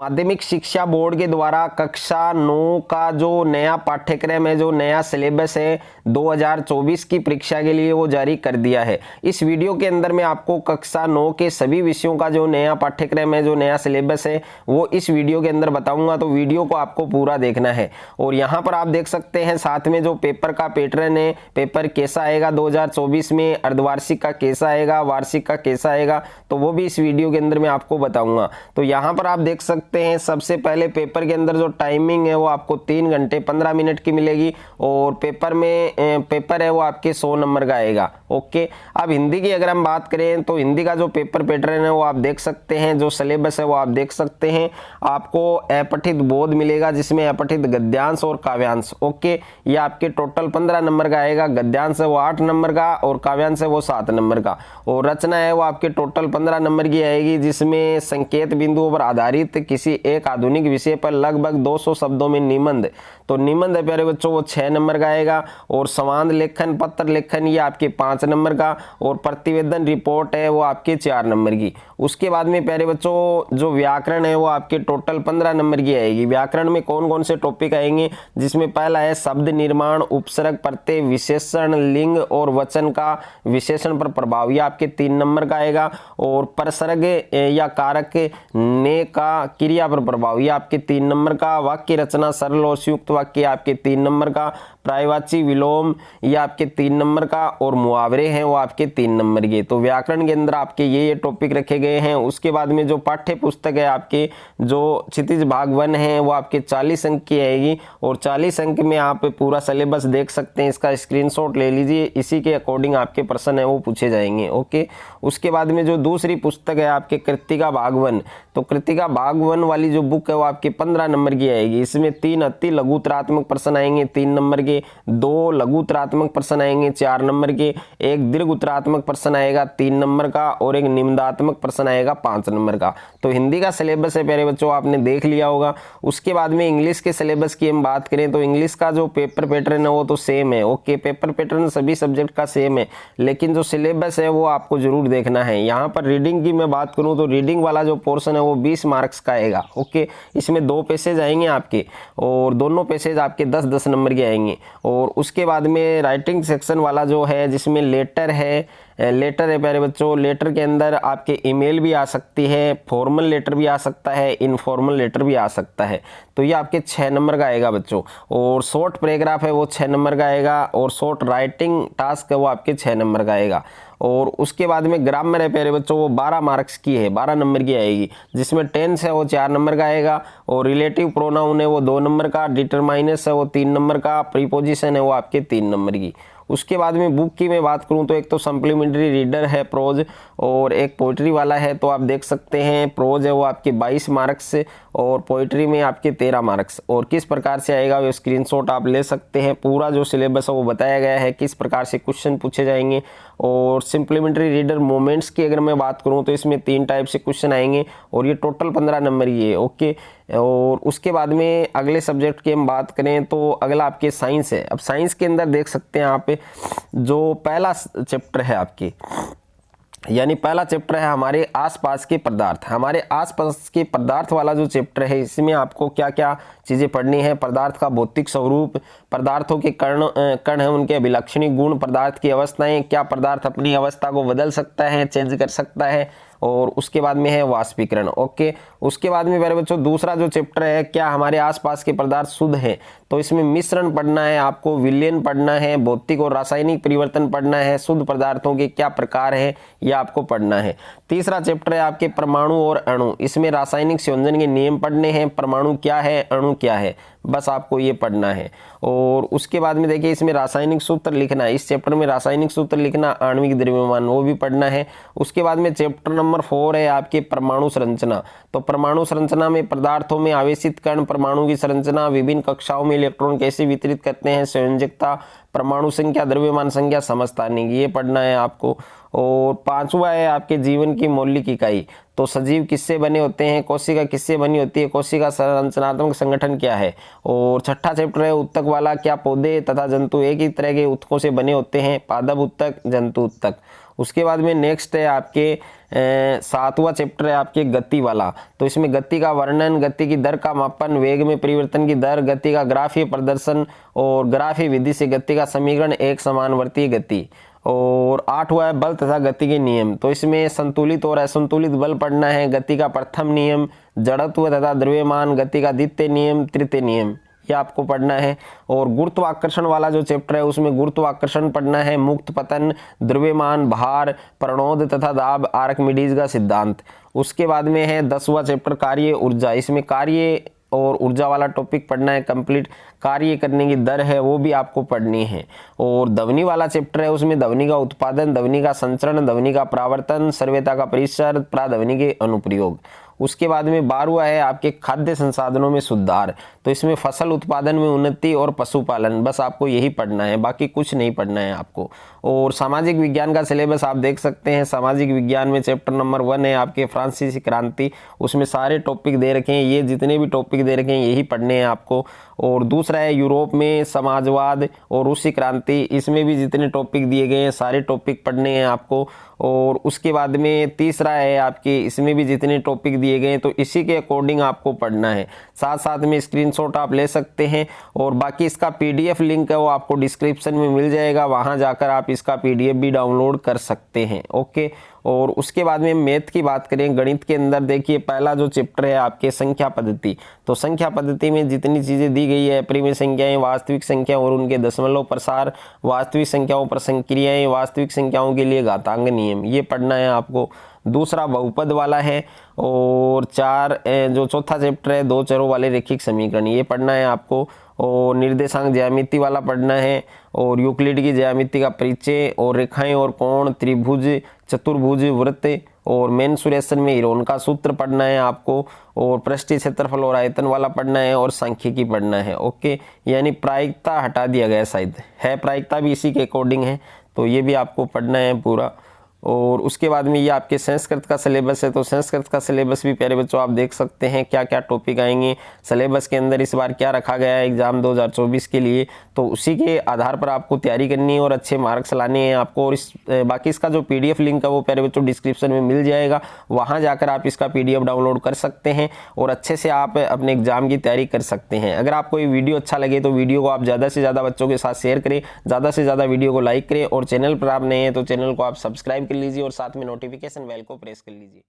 माध्यमिक शिक्षा बोर्ड के द्वारा कक्षा 9 का जो नया पाठ्यक्रम है, जो नया सिलेबस है 2024 की परीक्षा के लिए वो जारी कर दिया है। इस वीडियो के अंदर मैं आपको कक्षा 9 के सभी विषयों का जो नया पाठ्यक्रम है, जो नया सिलेबस है, वो इस वीडियो के अंदर बताऊंगा। तो वीडियो को आपको पूरा देखना है। और यहाँ पर आप देख सकते हैं साथ में जो पेपर का पैटर्न है, पेपर कैसा आएगा 2024 में, अर्धवार्षिक का कैसा आएगा, वार्षिक का कैसा आएगा, तो वो भी इस वीडियो के अंदर मैं आपको बताऊंगा। तो यहाँ पर आप देख सकते हैं सबसे पहले पेपर के अंदर जो टाइमिंग है वो आपको 3 घंटे 15 मिनट की मिलेगी। और पेपर है वो आपके 100 नंबर का आएगा। ओके, अब हिंदी की अगर हम बात करें तो हिंदी का जो पेपर पैटर्न है वो आप देख सकते हैं, जो सिलेबस है वो आप देख सकते हैं। आपको अपठित बोध मिलेगा जिसमें अपठित गद्यांश और काव्यांश। ओके, ये आपके टोटल 15 नंबर का आएगा। गद्यांश है वो 8 नंबर का और काव्यांश है वो 7 नंबर का। और रचना है वो आपके टोटल 15 नंबर की आएगी, जिसमें संकेत बिंदुओं पर आधारित किसी एक आधुनिक विषय पर लगभग 200 शब्दों में निबंध, तो निबंध है प्यारे बच्चों वो 6 नंबर का आएगा। और संवाद लेखन, पत्र लेखन ये आपके 5 नंबर का। और प्रतिवेदन रिपोर्ट है वो आपके 4 नंबर की। उसके बाद में प्यारे बच्चों जो व्याकरण है वो आपके टोटल 15 नंबर की आएगी। व्याकरण में कौन कौन से टॉपिक आएंगे, जिसमें पहला है शब्द निर्माण, उपसर्ग, प्रत्यय, विशेषण, लिंग और वचन का विशेषण पर प्रभाव, ये आपके 3 नंबर का आएगा। और परसर्ग या कारक ने का क्रिया पर प्रभाव, ये आपके 3 नंबर का। वाक्य रचना, सरल और संयुक्त वाक्य आपके 3 नंबर का। पर्यायवाची विलोम ये आपके 3 नंबर का। और मुहावरे हैं वो आपके 3 नंबर के। तो व्याकरण के अंदर आपके ये टॉपिक रखे गए हैं। उसके बाद में जो पाठ्य पुस्तक है आपके, जो क्षितिज भाग 1 है वो आपके 40 अंक की आएगी। और 40 अंक में आप पूरा सिलेबस देख सकते हैं, इसका स्क्रीनशॉट ले लीजिए, इसी के अकॉर्डिंग आपके प्रश्न है वो पूछे जाएंगे। ओके, उसके बाद में जो दूसरी पुस्तक है आपके कृतिका भाग 1, तो कृतिका भाग 1 वाली जो बुक है वो आपके 15 नंबर की आएगी। इसमें 3 अति लघुतरात्मक प्रश्न आएंगे 3 नंबर के, 2 लघुतरात्मक प्रश्न आएंगे 4 नंबर के, 1 दीर्घोत्तरात्मक प्रश्न आएगा 3 नंबर का और 1 निम्नात्मक प्रश्न आएगा 5 नंबर का। तो हिंदी का सिलेबस है प्यारे बच्चों आपने देख लिया होगा। उसके बाद में इंग्लिश के सिलेबस की हम बात करें तो इंग्लिश का जो पेपर पैटर्न है वो तो सेम है। ओके, पेपर पैटर्न सभी सब्जेक्ट का सेम है, लेकिन जो सिलेबस है वो आपको जरूर देखना है। यहाँ पर रीडिंग की मैं बात करूँ तो रीडिंग वाला जो पोर्शन है वो 20 मार्क्स का आएगा। ओके, इसमें 2 पैसेज आएंगे आपके और दोनों पैसेज आपके 10-10 नंबर के आएंगे। और उसके बाद में राइटिंग सेक्शन वाला जो है, जिसमें लेटर है प्यारे बच्चों, लेटर के अंदर आपके ईमेल भी आ सकती है, फॉर्मल लेटर भी आ सकता है, इनफॉर्मल लेटर भी आ सकता है। तो ये आपके 6 नंबर का आएगा बच्चों। और शॉर्ट पैराग्राफ है वो 6 नंबर का आएगा। और शॉर्ट राइटिंग टास्क है वो आपके 6 नंबर का आएगा। और उसके बाद में ग्रामर है प्यारे बच्चों वो 12 मार्क्स की है, 12 नंबर की आएगी, जिसमें टेंस है वो 4 नंबर का आएगा। और रिलेटिव प्रोनाउन है वो 2 नंबर का, डिटरमाइनस है वो 3 नंबर का, प्रीपोजिशन है वो आपके 3 नंबर की। उसके बाद में बुक की मैं बात करूं तो एक तो सप्लीमेंट्री रीडर है प्रोज और एक पोइट्री वाला है। तो आप देख सकते हैं प्रोज है वो आपके 22 मार्क्स और पोइट्री में आपके 13 मार्क्स। और किस प्रकार से आएगा वो स्क्रीनशॉट आप ले सकते हैं। पूरा जो सिलेबस है वो बताया गया है, किस प्रकार से क्वेश्चन पूछे जाएंगे। और सप्लीमेंट्री रीडर मोमेंट्स की अगर मैं बात करूं तो इसमें 3 टाइप से क्वेश्चन आएंगे और ये टोटल 15 नंबर की है। ओके, और उसके बाद में अगले सब्जेक्ट की हम बात करें तो अगला आपके साइंस है। अब साइंस के अंदर देख सकते हैं आप जो पहला चैप्टर है आपकी, यानी पहला चैप्टर है हमारे आसपास के पदार्थ। हमारे आसपास के पदार्थ वाला जो चैप्टर है, इसमें आपको क्या क्या चीज़ें पढ़नी है। पदार्थ का भौतिक स्वरूप, पदार्थों के कण हैं उनके अभिलक्षणिक गुण, पदार्थ की अवस्थाएं, क्या पदार्थ अपनी अवस्था को बदल सकता है, चेंज कर सकता है। और उसके बाद में है वाष्पीकरण। ओके, उसके बाद में मेरे बच्चों दूसरा जो चैप्टर है, क्या हमारे आसपास के पदार्थ शुद्ध हैं, तो इसमें मिश्रण पढ़ना है आपको, विलयन पढ़ना है, भौतिक और रासायनिक परिवर्तन पढ़ना है, शुद्ध पदार्थों के क्या प्रकार हैं यह आपको पढ़ना है। तीसरा चैप्टर है आपके परमाणु और अणु, इसमें रासायनिक संयोजन के नियम पढ़ने हैं, परमाणु क्या है, अणु क्या है, बस आपको ये पढ़ना है। और उसके बाद में देखिए इसमें रासायनिक सूत्र लिखना है, इस चैप्टर में रासायनिक सूत्र लिखना, आणविक द्रव्यमान वो भी पढ़ना है। उसके बाद में चैप्टर नंबर 4 है आपके परमाणु संरचना। तो परमाणु संरचना में पदार्थों में आवेशित कण, परमाणु की संरचना, विभिन्न कक्षाओं में इलेक्ट्रॉन कैसे वितरित करते हैं, संयोजकता, परमाणु संख्या, द्रव्यमान संख्या, समस्थानिक, ये पढ़ना है आपको। और 5वां है आपके जीवन की मौलिक इकाई। तो सजीव किससे बने होते हैं, कोशिका किससे बनी होती है, कोशिका संरचनात्मक संगठन क्या है। और 6ठा चैप्टर है उत्तक वाला, क्या पौधे तथा जंतु एक ही तरह के उत्तकों से बने होते हैं, पादप उत्तक, जंतु उत्तक। उसके बाद में नेक्स्ट है आपके 7वां चैप्टर है आपके गति वाला। तो इसमें गति का वर्णन, गति की दर का मापन, वेग में परिवर्तन की दर, गति का ग्राफीय प्रदर्शन और ग्राफीय विधि से गति का समीकरण, एक समानुवर्ती गति। और 8वां है बल तथा गति के नियम। तो इसमें संतुलित और असंतुलित बल पढ़ना है, गति का प्रथम नियम, जड़त्व तथा द्रव्यमान, गति का द्वितीय नियम, तृतीय नियम, ये आपको पढ़ना है। और गुरुत्वाकर्षण वाला जो चैप्टर है उसमें गुरुत्वाकर्षण पढ़ना है, मुक्त पतन, द्रव्यमान, भार, प्रणोद तथा दाब, आर्किमिडीज का सिद्धांत। उसके बाद में है 10वां चैप्टर कार्य ऊर्जा। इसमें कार्य और ऊर्जा वाला टॉपिक पढ़ना है, कंप्लीट कार्य करने की दर है वो भी आपको पढ़नी है। और ध्वनि वाला चैप्टर है, उसमें ध्वनि का उत्पादन, ध्वनि का संचरण, ध्वनि का प्रावर्तन, सर्वयता का परिसर, प्राध्वनि के अनुप्रयोग। उसके बाद में 12वां है आपके खाद्य संसाधनों में सुधार। तो इसमें फसल उत्पादन में उन्नति और पशुपालन, बस आपको यही पढ़ना है, बाकी कुछ नहीं पढ़ना है आपको। और सामाजिक विज्ञान का सिलेबस आप देख सकते हैं। सामाजिक विज्ञान में चैप्टर नंबर 1 है आपके फ्रांसीसी क्रांति, उसमें सारे टॉपिक दे रखे हैं, ये जितने भी टॉपिक दे रखे हैं यही पढ़ने हैं आपको। और दूसरा है यूरोप में समाजवाद और रूसी क्रांति, इसमें भी जितने टॉपिक दिए गए हैं सारे टॉपिक पढ़ने हैं आपको। और उसके बाद में तीसरा है आपके, इसमें भी जितने टॉपिक दिए गए हैं तो इसी के अकॉर्डिंग आपको पढ़ना है। साथ साथ में स्क्रीनशॉट आप ले सकते हैं और बाकी इसका पीडीएफ लिंक है वो आपको डिस्क्रिप्शन में मिल जाएगा, वहां जाकर आप इसका पीडीएफ भी डाउनलोड कर सकते हैं। ओके। और उसके बाद में मैथ की बात करें, गणित के अंदर देखिए पहला जो चैप्टर है आपके संख्या पद्धति। तो संख्या पद्धति में जितनी चीजें दी गई है, परिमेय संख्याएं, वास्तविक संख्या और उनके दशमलव प्रसार, वास्तविक संख्याओं पर संक्रियाएं, वास्तविक संख्याओं के लिए घातांक नियम, ये पढ़ना है आपको। दूसरा बहुपद वाला है। और जो चौथा चैप्टर है 2 चरों वाले रैखिक समीकरण, ये पढ़ना है आपको। और निर्देशांक ज्यामिति वाला पढ़ना है और यूक्लिड की ज्यामिति का परिचय और रेखाएं और कोण, त्रिभुज, चतुर्भुज, वृत्त और मेंसुरेशन में हीरोन का सूत्र पढ़ना है आपको। और पृष्ठीय क्षेत्रफल और आयतन वाला पढ़ना है और सांख्यिकी पढ़ना है। ओके, यानी प्रायिकता हटा दिया गया, शायद है प्रायिकता भी इसी के अकॉर्डिंग है, तो ये भी आपको पढ़ना है पूरा। और उसके बाद में ये आपके संस्कृत का सिलेबस है। तो संस्कृत का सिलेबस भी प्यारे बच्चों आप देख सकते हैं क्या क्या टॉपिक आएंगे सिलेबस के अंदर, इस बार क्या रखा गया है एग्जाम 2024 के लिए, तो उसी के आधार पर आपको तैयारी करनी है और अच्छे मार्क्स लाने हैं आपको। और बाकी इसका जो पीडीएफ लिंक है वो प्यारे बच्चों डिस्क्रिप्शन में मिल जाएगा, वहाँ जाकर आप इसका पीडीएफ डाउनलोड कर सकते हैं और अच्छे से आप अपने एग्जाम की तैयारी कर सकते हैं। अगर आपको ये वीडियो अच्छा लगे तो वीडियो को आप ज़्यादा से ज़्यादा बच्चों के साथ शेयर करें, ज़्यादा से ज़्यादा वीडियो को लाइक करें और चैनल पर आप नए हैं तो चैनल को आप सब्सक्राइब कर लीजिए और साथ में नोटिफिकेशन बेल को प्रेस कर लीजिए।